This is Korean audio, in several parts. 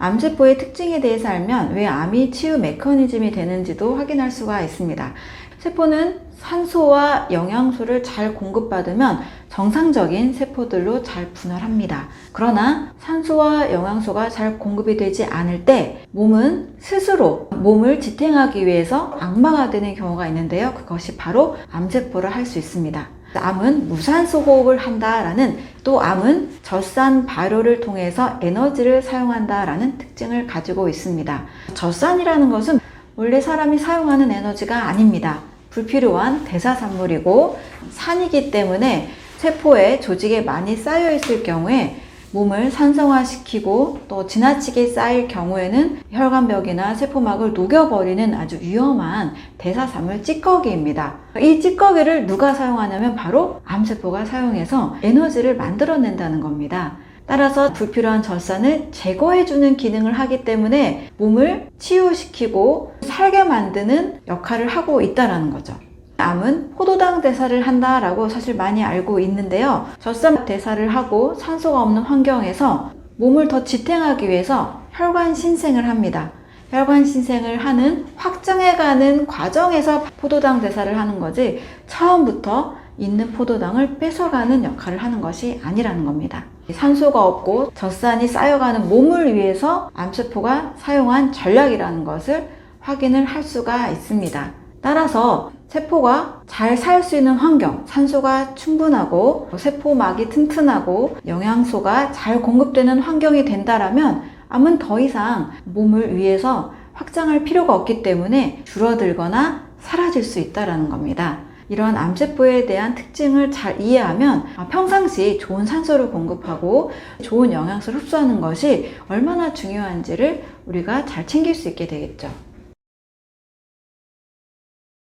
암세포의 특징에 대해서 알면 왜 암이 치유 메커니즘이 되는지도 확인할 수가 있습니다. 세포는 산소와 영양소를 잘 공급받으면 정상적인 세포들로 잘 분할합니다. 그러나 산소와 영양소가 잘 공급이 되지 않을 때 몸은 스스로 몸을 지탱하기 위해서 악마가 되는 경우가 있는데요. 그것이 바로 암세포를 할 수 있습니다. 암은 무산소 호흡을 한다라는, 또 암은 젖산 발효를 통해서 에너지를 사용한다라는 특징을 가지고 있습니다. 젖산이라는 것은 원래 사람이 사용하는 에너지가 아닙니다. 불필요한 대사산물이고 산이기 때문에 세포에 조직에 많이 쌓여 있을 경우에 몸을 산성화시키고 또 지나치게 쌓일 경우에는 혈관벽이나 세포막을 녹여버리는 아주 위험한 대사산물 찌꺼기입니다. 이 찌꺼기를 누가 사용하냐면 바로 암세포가 사용해서 에너지를 만들어낸다는 겁니다. 따라서 불필요한 젖산을 제거해주는 기능을 하기 때문에 몸을 치유시키고 살게 만드는 역할을 하고 있다는 거죠. 암은 포도당 대사를 한다라고 사실 많이 알고 있는데요. 젖산 대사를 하고 산소가 없는 환경에서 몸을 더 지탱하기 위해서 혈관 신생을 합니다. 혈관 신생을 하는 확장해가는 과정에서 포도당 대사를 하는 거지 처음부터 있는 포도당을 뺏어가는 역할을 하는 것이 아니라는 겁니다. 산소가 없고 젖산이 쌓여가는 몸을 위해서 암세포가 사용한 전략이라는 것을 확인을 할 수가 있습니다. 따라서 세포가 잘 살 수 있는 환경, 산소가 충분하고 세포막이 튼튼하고 영양소가 잘 공급되는 환경이 된다라면 암은 더 이상 몸을 위해서 확장할 필요가 없기 때문에 줄어들거나 사라질 수 있다는 겁니다. 이런 암세포에 대한 특징을 잘 이해하면 평상시 좋은 산소를 공급하고 좋은 영양소를 흡수하는 것이 얼마나 중요한지를 우리가 잘 챙길 수 있게 되겠죠.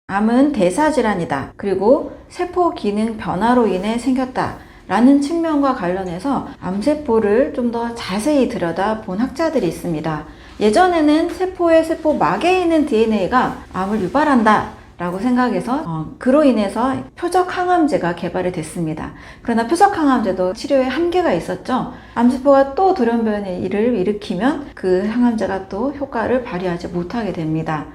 암은 대사질환이다. 그리고 세포 기능 변화로 인해 생겼다. 라는 측면과 관련해서 암세포를 좀 더 자세히 들여다본 학자들이 있습니다. 예전에는 세포의 세포막에 있는 DNA가 암을 유발한다 라고 생각해서 그로 인해서 표적 항암제가 개발이 됐습니다. 그러나 표적 항암제도 치료에 한계가 있었죠. 암세포가 또 돌연변이를 일으키면 그 항암제가 또 효과를 발휘하지 못하게 됩니다.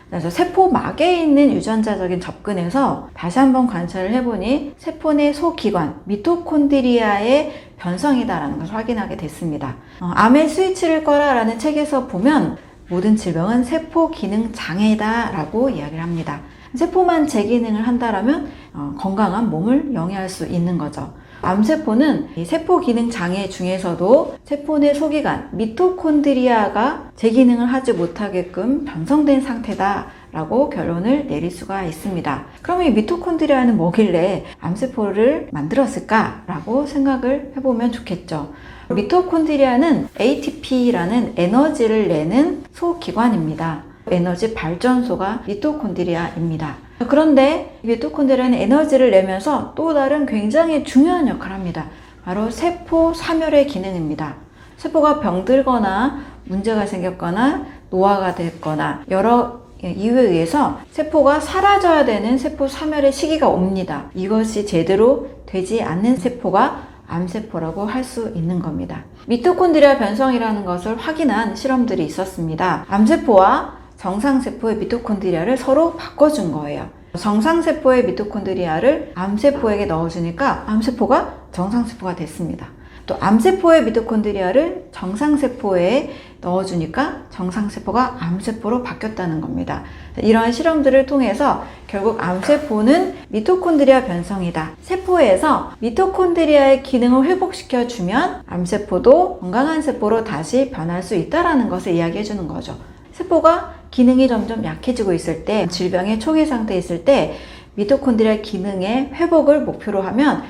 그래서 세포막에 있는 유전자적인 접근에서 다시 한번 관찰을 해보니 세포 내 소기관 미토콘드리아의 변성이다라는 것을 확인하게 됐습니다. 암의 스위치를 꺼라라는 책에서 보면 모든 질병은 세포 기능 장애다라고 이야기를 합니다. 세포만 제 기능을 한다라면 건강한 몸을 영위할 수 있는 거죠. 암세포는 이 세포 기능 장애 중에서도 세포 내 소기관 미토콘드리아가 제 기능을 하지 못하게끔 변성된 상태다라고 결론을 내릴 수가 있습니다. 그럼 이 미토콘드리아는 뭐길래 암세포를 만들었을까라고 생각을 해보면 좋겠죠. 미토콘드리아는 ATP라는 에너지를 내는 소기관입니다. 에너지 발전소가 미토콘드리아입니다. 그런데 미토콘드리아는 에너지를 내면서 또 다른 굉장히 중요한 역할을 합니다. 바로 세포 사멸의 기능입니다. 세포가 병들거나 문제가 생겼거나 노화가 됐거나 여러 이유에 의해서 세포가 사라져야 되는 세포 사멸의 시기가 옵니다. 이것이 제대로 되지 않는 세포가 암세포라고 할 수 있는 겁니다. 미토콘드리아 변성이라는 것을 확인한 실험들이 있었습니다. 암세포와 정상세포의 미토콘드리아를 서로 바꿔준 거예요. 정상세포의 미토콘드리아를 암세포에게 넣어주니까 암세포가 정상세포가 됐습니다. 또 암세포의 미토콘드리아를 정상세포에 넣어주니까 정상세포가 암세포로 바뀌었다는 겁니다. 이러한 실험들을 통해서 결국 암세포는 미토콘드리아 변성이다. 세포에서 미토콘드리아의 기능을 회복시켜주면 암세포도 건강한 세포로 다시 변할 수 있다는 것을 이야기해 주는 거죠. 세포가 기능이 점점 약해지고 있을 때, 질병의 초기 상태에 있을 때 미토콘드리아 기능의 회복을 목표로 하면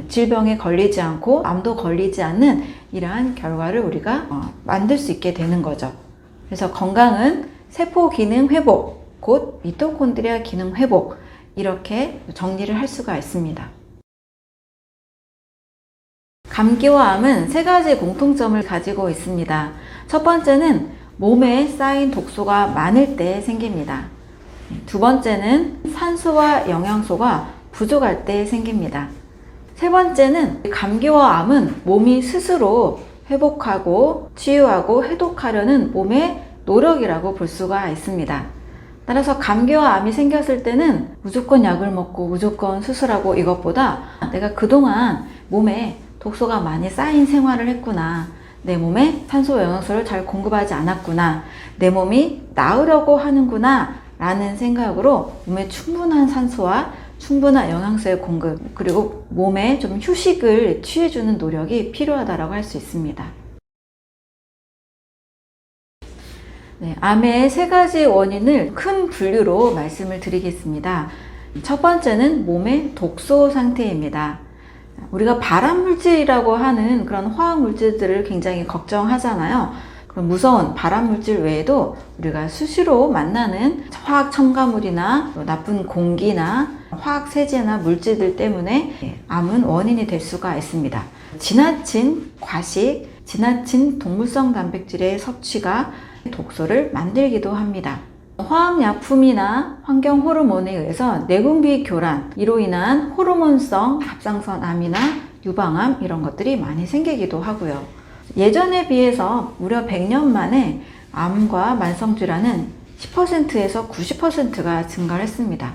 질병에 걸리지 않고 암도 걸리지 않는 이러한 결과를 우리가 만들 수 있게 되는 거죠. 그래서 건강은 세포 기능 회복, 곧 미토콘드리아 기능 회복, 이렇게 정리를 할 수가 있습니다. 감기와 암은 세 가지 공통점을 가지고 있습니다. 첫 번째는 몸에 쌓인 독소가 많을 때 생깁니다. 두 번째는 산소와 영양소가 부족할 때 생깁니다. 세 번째는 감기와 암은 몸이 스스로 회복하고 치유하고 해독하려는 몸의 노력이라고 볼 수가 있습니다. 따라서 감기와 암이 생겼을 때는 무조건 약을 먹고 무조건 수술하고 이것보다 내가 그동안 몸에 독소가 많이 쌓인 생활을 했구나, 내 몸에 산소 영양소를 잘 공급하지 않았구나, 내 몸이 나으려고 하는구나 라는 생각으로 몸에 충분한 산소와 충분한 영양소의 공급, 그리고 몸에 좀 휴식을 취해주는 노력이 필요하다고 할 수 있습니다. 네, 암의 3가지 원인을 큰 분류로 말씀을 드리겠습니다. 첫 번째는 몸의 독소 상태입니다. 우리가 발암물질이라고 하는 그런 화학물질들을 굉장히 걱정하잖아요. 그런 무서운 발암물질 외에도 우리가 수시로 만나는 화학 첨가물이나 나쁜 공기나 화학세제나 물질들 때문에 암은 원인이 될 수가 있습니다. 지나친 과식, 지나친 동물성 단백질의 섭취가 독소를 만들기도 합니다. 화학약품이나 환경호르몬에 의해서 내분비 교란, 이로 인한 호르몬성 갑상선암이나 유방암 이런 것들이 많이 생기기도 하고요. 예전에 비해서 무려 100년 만에 암과 만성질환은 10%에서 90%가 증가를 했습니다.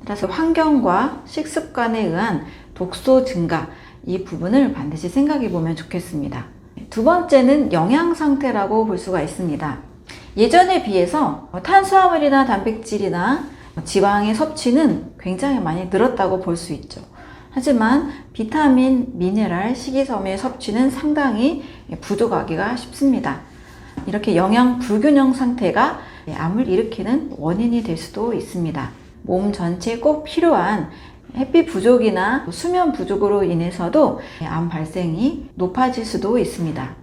따라서 환경과 식습관에 의한 독소 증가, 이 부분을 반드시 생각해 보면 좋겠습니다. 두 번째는 영양 상태라고 볼 수가 있습니다. 예전에 비해서 탄수화물이나 단백질이나 지방의 섭취는 굉장히 많이 늘었다고 볼 수 있죠. 하지만 비타민, 미네랄, 식이섬유의 섭취는 상당히 부족하기가 쉽습니다. 이렇게 영양 불균형 상태가 암을 일으키는 원인이 될 수도 있습니다. 몸 전체에 꼭 필요한 햇빛 부족이나 수면 부족으로 인해서도 암 발생이 높아질 수도 있습니다.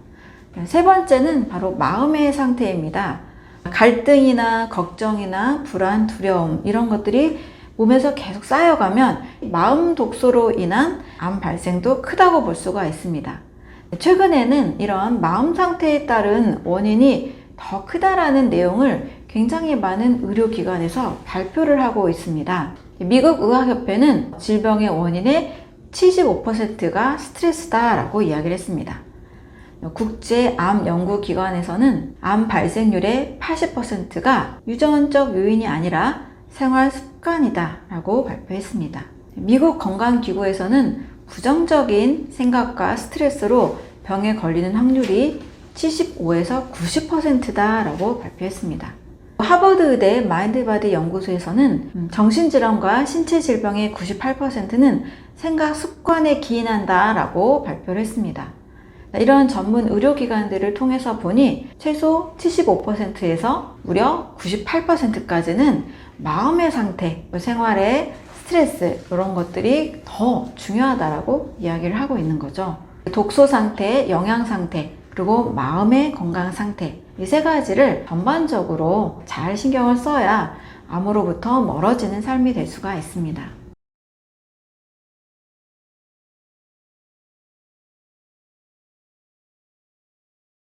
세 번째는 바로 마음의 상태입니다. 갈등이나 걱정이나 불안, 두려움 이런 것들이 몸에서 계속 쌓여가면 마음 독소로 인한 암 발생도 크다고 볼 수가 있습니다. 최근에는 이런 마음 상태에 따른 원인이 더 크다라는 내용을 굉장히 많은 의료기관에서 발표를 하고 있습니다. 미국 의학협회는 질병의 원인의 75%가 스트레스다라고 이야기를 했습니다. 국제암연구기관에서는 암 발생률의 80%가 유전적 요인이 아니라 생활 습관이다 라고 발표했습니다. 미국 건강기구에서는 부정적인 생각과 스트레스로 병에 걸리는 확률이 75에서 90%다 라고 발표했습니다. 하버드 의대 마인드바디 연구소에서는 정신질환과 신체질병의 98%는 생각 습관에 기인한다 라고 발표를 했습니다. 이런 전문 의료기관들을 통해서 보니 최소 75%에서 무려 98%까지는 마음의 상태, 생활의 스트레스 이런 것들이 더 중요하다라고 이야기를 하고 있는 거죠. 독소 상태, 영양 상태, 그리고 마음의 건강 상태, 이 3가지를 전반적으로 잘 신경을 써야 암으로부터 멀어지는 삶이 될 수가 있습니다.